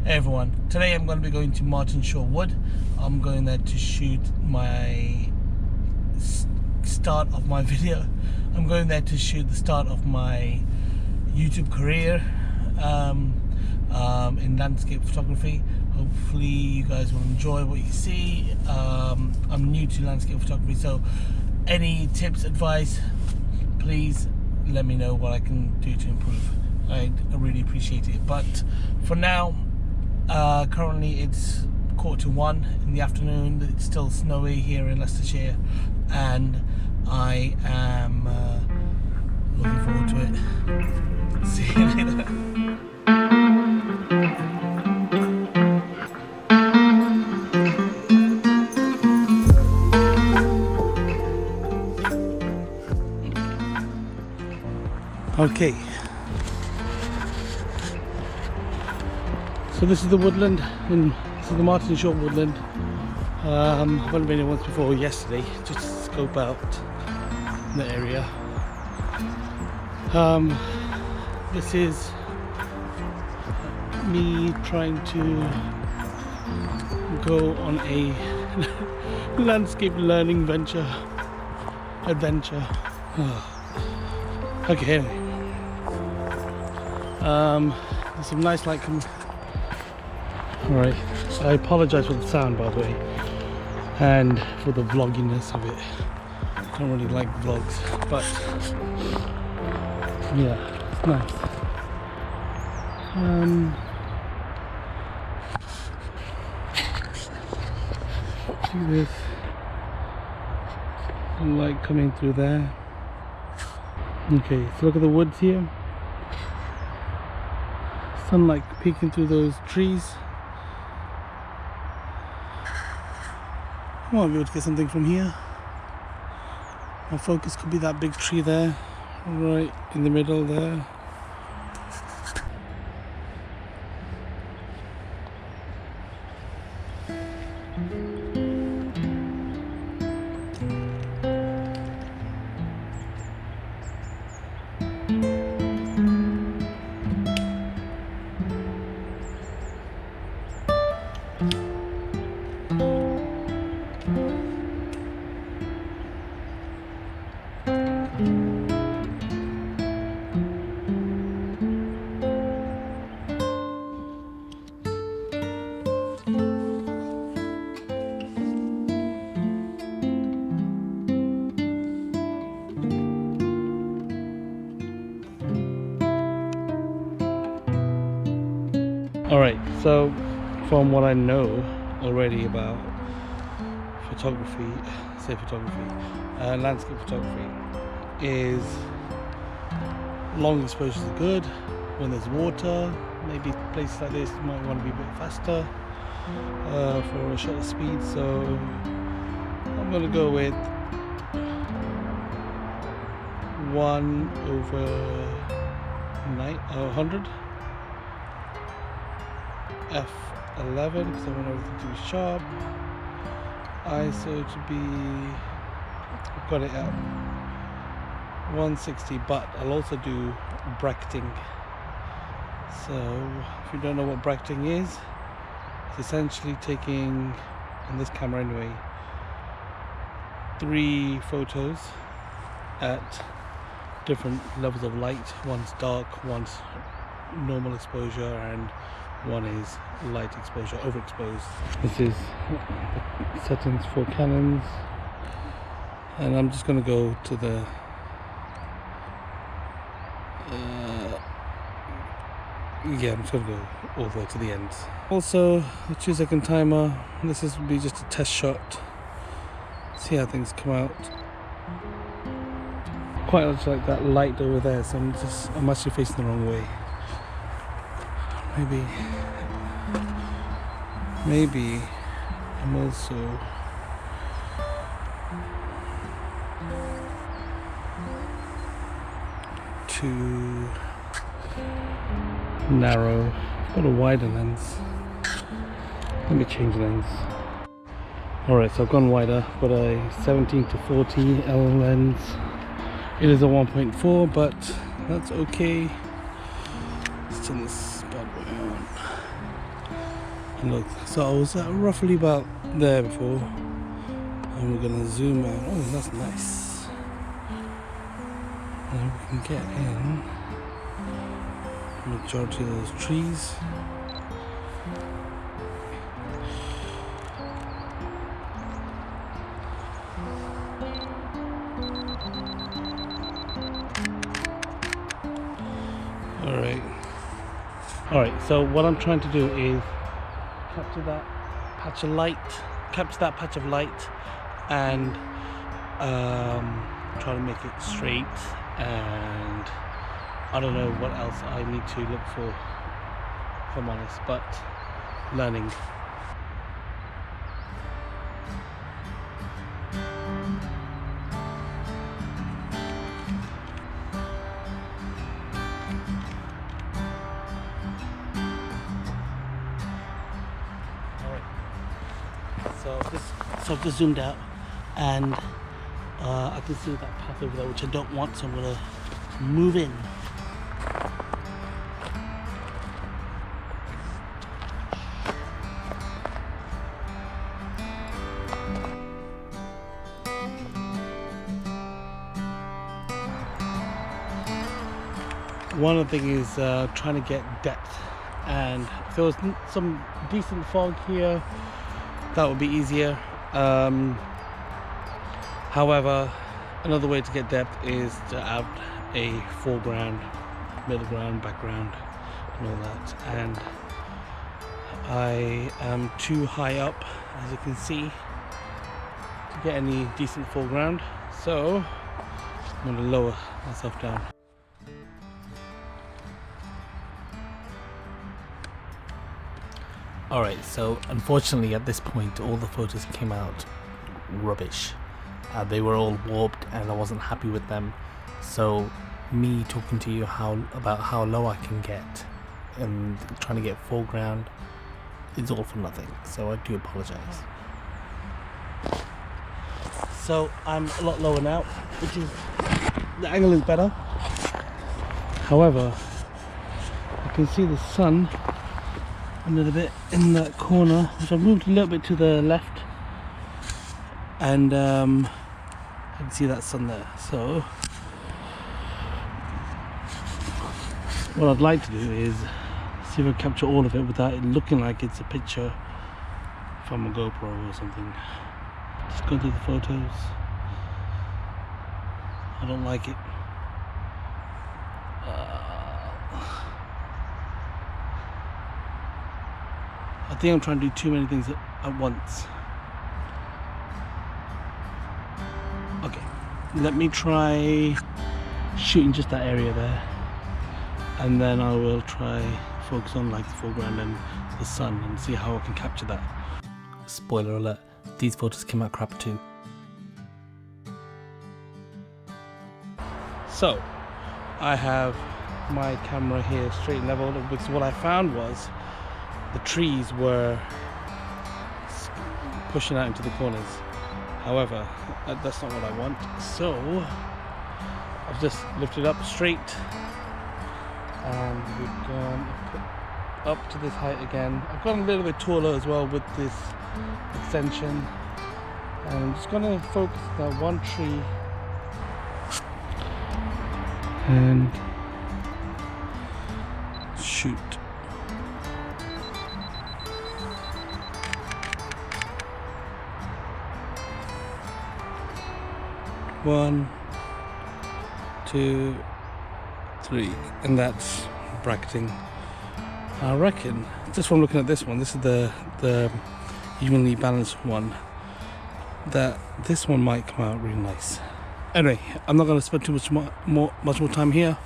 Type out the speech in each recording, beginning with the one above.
Hey everyone, today I'm going to be going to Martin Shore Wood. I'm going there to shoot my start of my video. I'm going there to shoot the start of my YouTube career in landscape photography. Hopefully you guys will enjoy what you see. I'm new to landscape photography, so any tips, advice, please let me know what I can do to improve. I really appreciate it. But for now, currently it's 1:15 in the afternoon. It's still snowy here in Leicestershire, and I am looking forward to it. See you later. Okay, so this is the woodland, and this is the Martin Shore woodland. I've only been here once before, yesterday, just to scope out the area. This is me trying to go on a landscape learning adventure. Okay, anyway. There's some nice light coming. Alright, I apologise for the sound, by the way, and for the vlogginess of it. I don't really like vlogs, but yeah, it's nice. See this light coming through there. Okay, so look at the woods here. Sunlight peeking through those trees. I might be able to get something from here. My focus could be that big tree there, right in the middle there. Alright, so from what I know already about photography, landscape photography, is long exposures are good. When there's water, maybe places like this you might want to be a bit faster for a shutter speed, so I'm going to go with 1/100 f11 because I want everything to be sharp. ISO to be, I've got it at 160, but I'll also do bracketing. So if you don't know what bracketing is, it's essentially taking, on this camera anyway, 3 photos at different levels of light. One's dark, one's normal exposure, and one is light exposure, overexposed. This is settings for Canons, and I'm just going to go to the I'm just going to go all the way to the ends. Also, a 2-second timer. This will be just a test shot. See how things come out. Quite much like that light over there, so I'm actually facing the wrong way. Maybe I'm also too narrow. I've got a wider lens. Let me change lens. Alright, so I've gone wider. I've got a 17-40 L lens. It is a 1.4, but that's okay. Let's turn this bad boy on. Look, so I was roughly about there before, and we're gonna zoom out. Oh, that's nice. And we can get in the majority of those trees. All right, so what I'm trying to do is capture that patch of light, and try to make it straight, and I don't know what else I need to look for, if I'm honest, but learning. So I've just zoomed out, and I can see that path over there, which I don't want, so I'm going to move in. One of the things is trying to get depth, and if there was some decent fog here, that would be easier. However, another way to get depth is to add a foreground, middle ground, background, and all that. And I am too high up, as you can see, to get any decent foreground. So I'm going to lower myself down. Alright, so unfortunately at this point all the photos came out rubbish. They were all warped and I wasn't happy with them. So me talking to you about how low I can get and trying to get foreground is all for nothing. So I do apologise. So I'm a lot lower now, which is, the angle is better. However, I can see the sun a little bit in that corner, which I've moved a little bit to the left, and I can see that sun there. So what I'd like to do is see if I capture all of it without it looking like it's a picture from a GoPro or something. Just go through the photos. I don't like it. I think I'm trying to do too many things at once. Okay, let me try shooting just that area there, and then I will try focus on like the foreground and the sun and see how I can capture that. Spoiler alert, these photos came out crap too. So I have my camera here straight and level, because what I found was the trees were pushing out into the corners. However, that's not what I want. So I've just lifted up straight, and we've gone up to this height again. I've gone a little bit taller as well with this extension, and I'm just going to focus on one tree and shoot. One, two, three, and that's bracketing. I reckon, just from looking at this one, this is the evenly balanced one, that this one might come out really nice. Anyway, I'm not going to spend too much more time here.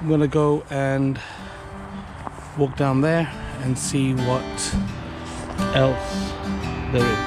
I'm going to go and walk down there and see what else there is.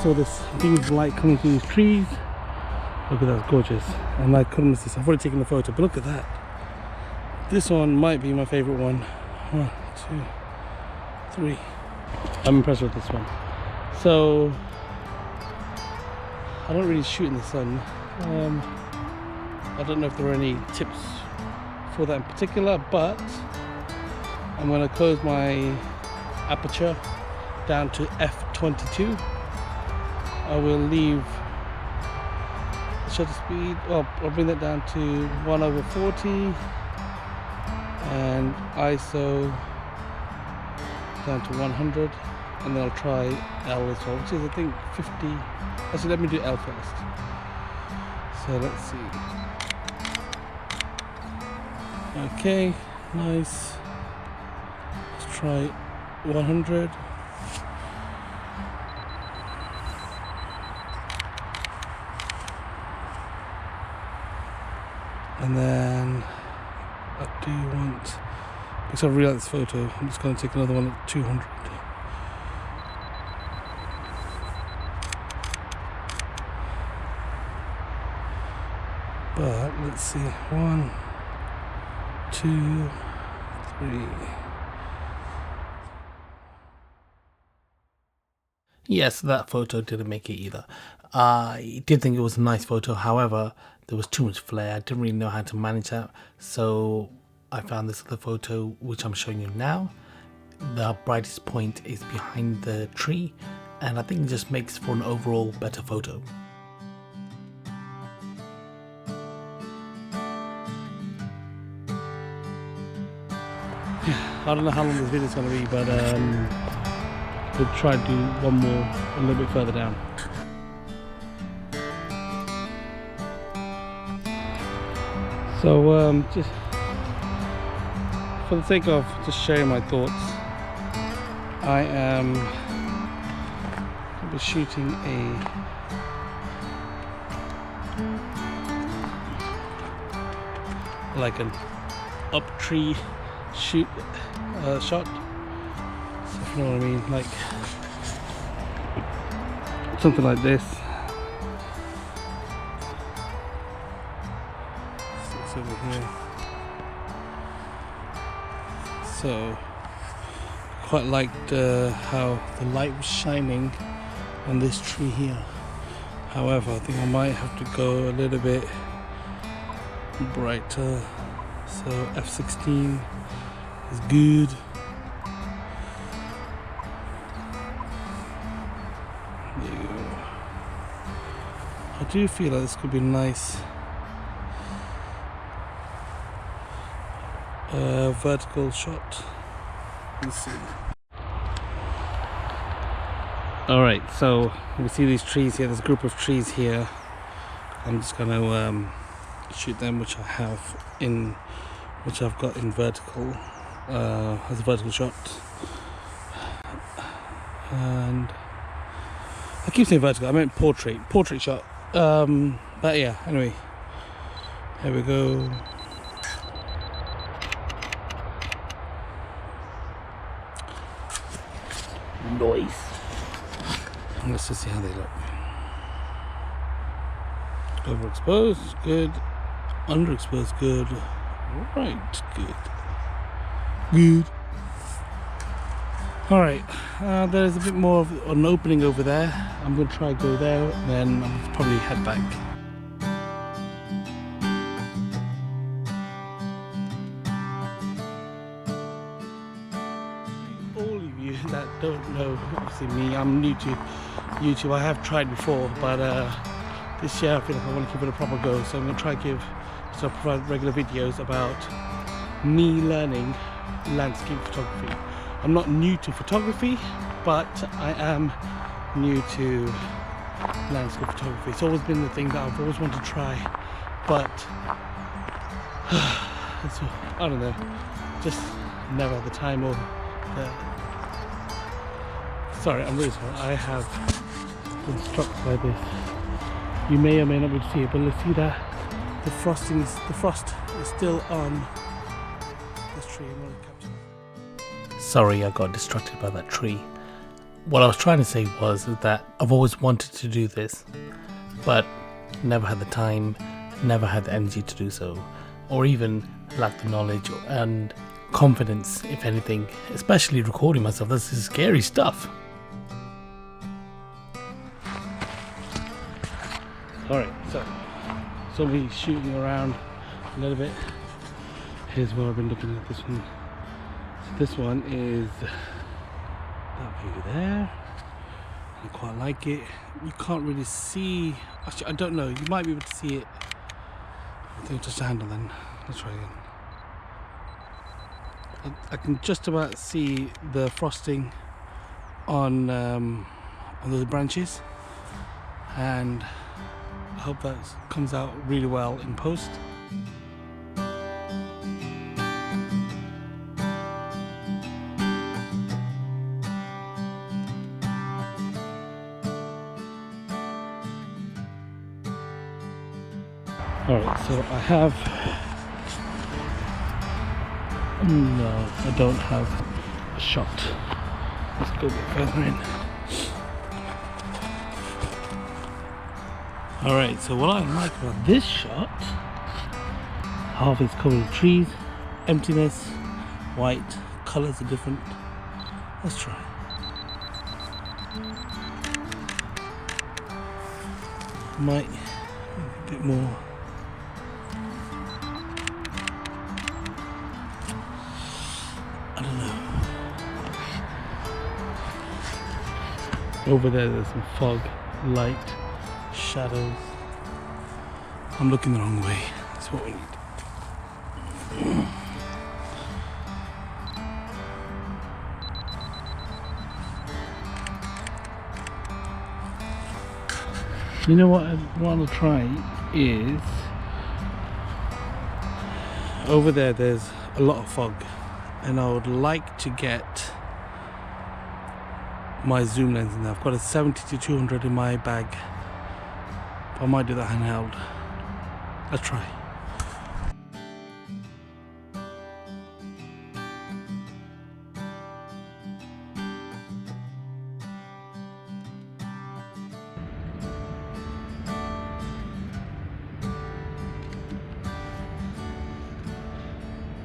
Saw this beam of light coming through these trees, Look at that, it's gorgeous. And I couldn't miss this. I've already taken the photo, but look at that. This one might be my favourite one. 1, 2, 3. I'm impressed with this one. So I don't really shoot in the sun. I don't know if there are any tips for that in particular, but I'm going to close my aperture down to f22. I will leave the shutter speed, well, I'll bring that down to 1/40 and ISO down to 100, and then I'll try L as well, which is I think 50. Actually, let me do L first. So let's see. Okay, nice. Let's try 100. And then I do want, because I really like this photo, I'm just going to take another one at 200. But let's see, 1, 2, 3. Yes, that photo didn't make it either. I did think it was a nice photo, however, there was too much flare. I didn't really know how to manage that, so I found this other photo which I'm showing you now. The brightest point is behind the tree, and I think it just makes for an overall better photo. I don't know how long this video is going to be, but we'll try to do one more a little bit further down. So just for the sake of just sharing my thoughts, I am going to be shooting like an up tree shot, so if you know what I mean, like something like this. It's over here. So quite liked how the light was shining on this tree here. However, I think I might have to go a little bit brighter. So f16 is good. There you go. I do feel like this could be a nice vertical shot. Let's see. Alright, so we see these trees here, this group of trees here. I'm just going to shoot them, which I've got in vertical, as a vertical shot. And I keep saying vertical, I meant portrait shot. But yeah, anyway, here we go. Nice. Let's just see how they look. Overexposed, good. Underexposed, good. Right, good. Alright, there's a bit more of an opening over there. I'm going to try go there, then I'll probably head back. All of you that don't know, obviously me, I'm new to YouTube. I have tried before, but this year I feel like I want to give it a proper go, so I'm going to try to provide regular videos about me learning landscape photography. I'm not new to photography, but I am new to landscape photography. It's always been the thing that I've always wanted to try, but I don't know, just never had the time or the... Sorry, I'm really sorry. I have been struck by this. You may or may not be able to see it, but let's see that the frost is still on this tree. I'm going to capture that. Sorry, I got distracted by that tree. What I was trying to say was that I've always wanted to do this, but never had the time, never had the energy to do so, or even lacked the knowledge and confidence, if anything, especially recording myself. This is scary stuff. Alright, so me shooting around a little bit. Here's where I've been looking at this one. So this one is that view there. I quite like it. You can't really see, actually I don't know, you might be able to see it. I think just a handle then. Let's try again. I can just about see the frosting on those branches, and I hope that comes out really well in post. Alright, so I have... No, I don't have a shot. Let's go a bit further in. Alright, so what I like about this shot, half is covered with trees, emptiness, white, colours are different. Let's try. Might a bit more. I don't know. Over there's some fog, light, shadows. I'm looking the wrong way. That's what we need. You know what I want to try is over there's a lot of fog, and I would like to get my zoom lens in there. I've got a 70-200 in my bag. I might do that handheld. Let's try.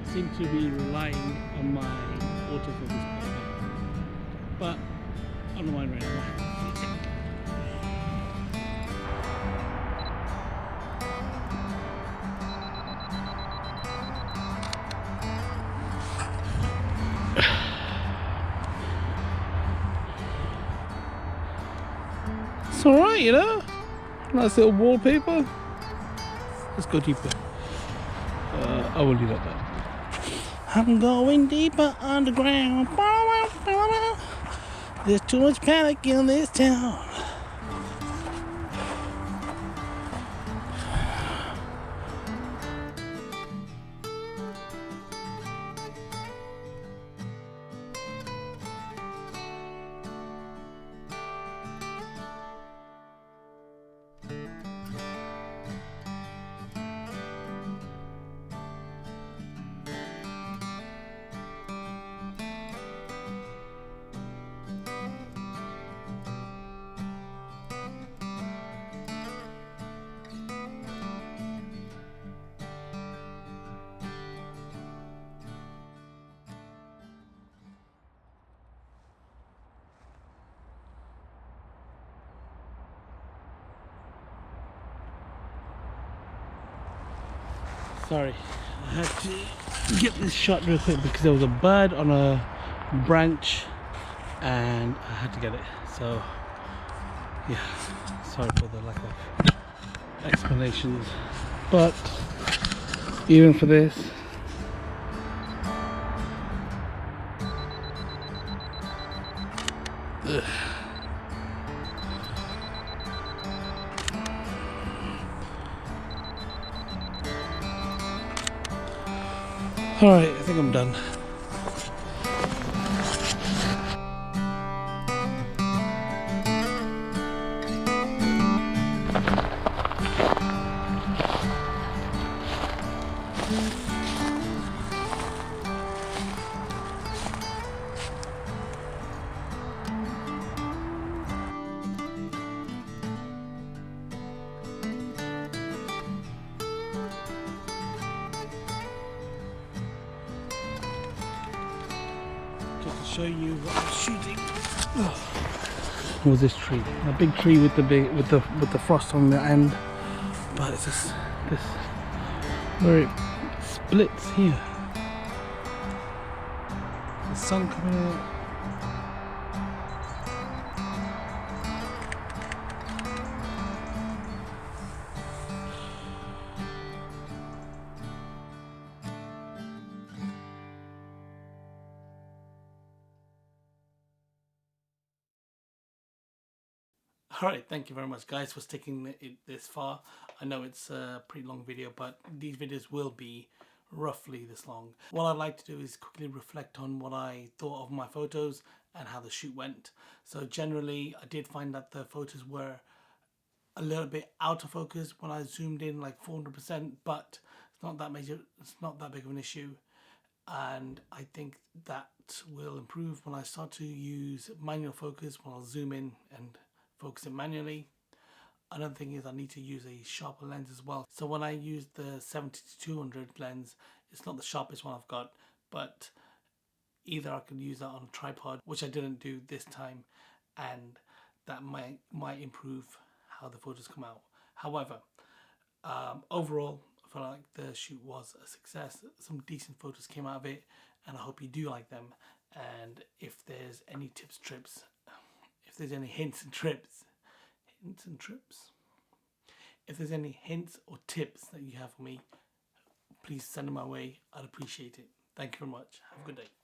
I seem to be relying on my autofocus power, but I don't mind right now. It's alright, you know? Nice little wallpaper. Let's go deeper. I will leave it at that. I'm going deeper underground. There's too much panic in this town. Sorry, I had to get this shot real quick because there was a bird on a branch and I had to get it. So yeah, sorry for the lack of explanations, but even for this, ugh. Alright, I think I'm done. show you what I'm shooting. What was this tree? A big tree with the frost on the end, but it's this where it splits here. The sun coming out. Alright, thank you very much guys for sticking it this far. I know it's a pretty long video, but these videos will be roughly this long. What I'd like to do is quickly reflect on what I thought of my photos and how the shoot went. So generally I did find that the photos were a little bit out of focus when I zoomed in like 400%, but it's not that major, it's not that big of an issue. And I think that will improve when I start to use manual focus when I'll zoom in and focus it manually. Another thing is I need to use a sharper lens as well. So when I use the 70-200 lens, it's not the sharpest one I've got, but either I can use that on a tripod, which I didn't do this time, and that might improve how the photos come out. However, overall, I feel like the shoot was a success. Some decent photos came out of it, and I hope you do like them. And if there's any tips, trips, if there's any hints and trips, if there's any hints or tips that you have for me, please send them my way. I'd appreciate it. Thank you very much. Have a good day.